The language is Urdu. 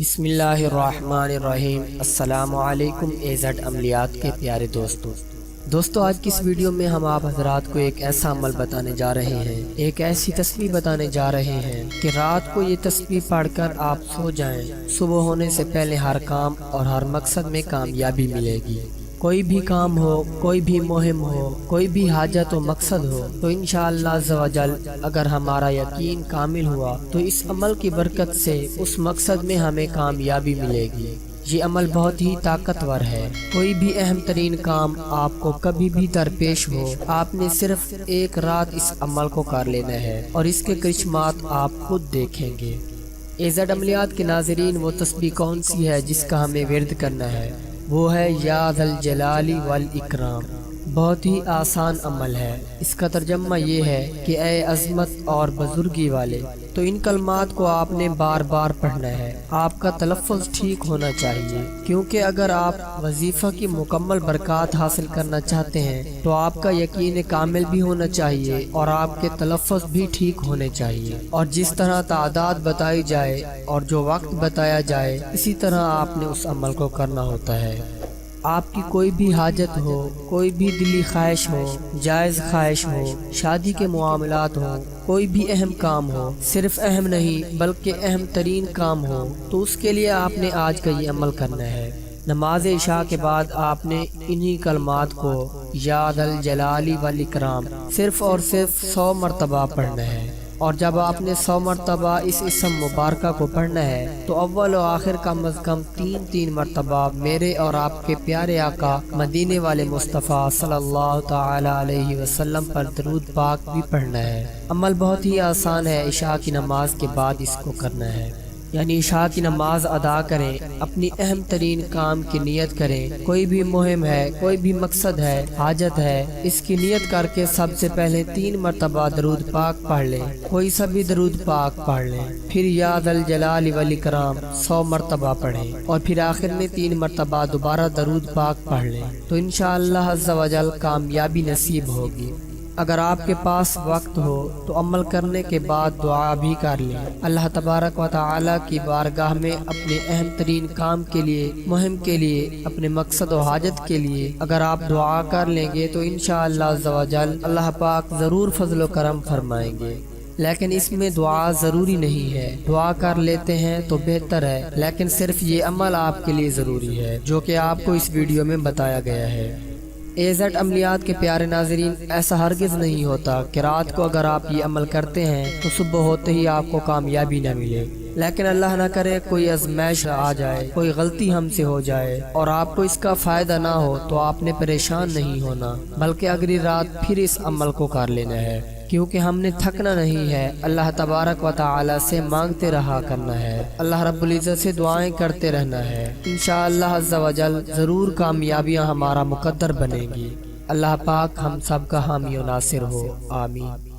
بسم اللہ الرحمن الرحیم۔ السلام علیکم ایزڈ عملیات کے پیارے دوستو آج کی اس ویڈیو میں ہم آپ حضرات کو ایک ایسا عمل بتانے جا رہے ہیں، ایک ایسی تسبیح بتانے جا رہے ہیں کہ رات کو یہ تسبیح پڑھ کر آپ سو جائیں، صبح ہونے سے پہلے ہر کام اور ہر مقصد میں کامیابی ملے گی۔ کوئی بھی کام ہو، کوئی بھی مہم ہو، کوئی بھی حاجت و مقصد ہو تو انشاءاللہ عز و جل اگر ہمارا یقین کامل ہوا تو اس عمل کی برکت سے اس مقصد میں ہمیں کامیابی ملے گی۔ یہ عمل بہت ہی طاقتور ہے۔ کوئی بھی اہم ترین کام آپ کو کبھی بھی درپیش ہو، آپ نے صرف ایک رات اس عمل کو کر لینا ہے اور اس کے کرشمات آپ خود دیکھیں گے۔ ایزڈ عملیات کے ناظرین، وہ تسبیح کون سی ہے جس کا ہمیں ورد کرنا ہے؟ وہ ہے یا ذا الجلال والاکرام۔ بہت ہی آسان عمل ہے۔ اس کا ترجمہ یہ ہے کہ اے عظمت اور بزرگی والے، تو ان کلمات کو آپ نے بار بار پڑھنا ہے۔ آپ کا تلفظ ٹھیک ہونا چاہیے، کیونکہ اگر آپ وظیفہ کی مکمل برکات حاصل کرنا چاہتے ہیں تو آپ کا یقین کامل بھی ہونا چاہیے اور آپ کے تلفظ بھی ٹھیک ہونے چاہیے، اور جس طرح تعداد بتائی جائے اور جو وقت بتایا جائے اسی طرح آپ نے اس عمل کو کرنا ہوتا ہے۔ آپ کی کوئی بھی حاجت ہو، کوئی بھی دلی خواہش ہو، جائز خواہش ہو، شادی کے معاملات ہو، کوئی بھی اہم کام ہو، صرف اہم نہیں بلکہ اہم ترین کام ہو، تو اس کے لیے آپ نے آج کا یہ عمل کرنا ہے۔ نماز عشاء کے بعد آپ نے انہی کلمات کو یا ذا الجلال والاکرام صرف اور صرف 100 مرتبہ پڑھنا ہے، اور جب آپ نے 100 مرتبہ اس اسم مبارکہ کو پڑھنا ہے تو اول و آخر کم از کم 3 مرتبہ میرے اور آپ کے پیارے آقا مدینے والے مصطفیٰ صلی اللہ تعالی علیہ وسلم پر درود پاک بھی پڑھنا ہے۔ عمل بہت ہی آسان ہے۔ عشاء کی نماز کے بعد اس کو کرنا ہے، یعنی عشاء کی نماز ادا کریں، اپنی اہم ترین کام کی نیت کریں۔ کوئی بھی مہم ہے، کوئی بھی مقصد ہے، حاجت ہے، اس کی نیت کر کے سب سے پہلے 3 مرتبہ درود پاک پڑھ لیں، کوئی سا بھی درود پاک پڑھ لیں، پھر یا ذا الجلال والاکرام 100 مرتبہ پڑھیں، اور پھر آخر میں 3 مرتبہ دوبارہ درود پاک پڑھ لیں، تو انشاءاللہ عز و جل کامیابی نصیب ہوگی۔ اگر آپ کے پاس وقت ہو تو عمل کرنے کے بعد دعا بھی کر لیں۔ اللہ تبارک و تعالی کی بارگاہ میں اپنے اہم ترین کام کے لیے، مہم کے لیے، اپنے مقصد و حاجت کے لیے اگر آپ دعا کر لیں گے تو انشاءاللہ عز و جل اللہ پاک ضرور فضل و کرم فرمائیں گے۔ لیکن اس میں دعا ضروری نہیں ہے، دعا کر لیتے ہیں تو بہتر ہے، لیکن صرف یہ عمل آپ کے لیے ضروری ہے جو کہ آپ کو اس ویڈیو میں بتایا گیا ہے۔ ایزڈ عملیات کے پیارے ناظرین، ایسا ہرگز نہیں ہوتا کہ رات کو اگر آپ یہ عمل کرتے ہیں تو صبح ہوتے ہی آپ کو کامیابی نہ ملے، لیکن اللہ نہ کرے کوئی آزمائش آ جائے، کوئی غلطی ہم سے ہو جائے اور آپ کو اس کا فائدہ نہ ہو تو آپ نے پریشان نہیں ہونا، بلکہ اگلی رات پھر اس عمل کو کر لینا ہے، کیونکہ ہم نے تھکنا نہیں ہے۔ اللہ تبارک و تعالی سے مانگتے رہا کرنا ہے، اللہ رب العزت سے دعائیں کرتے رہنا ہے۔ انشاءاللہ عز و جل ضرور کامیابیاں ہمارا مقدر بنے گی۔ اللہ پاک ہم سب کا حامی و ناصر ہو، آمین۔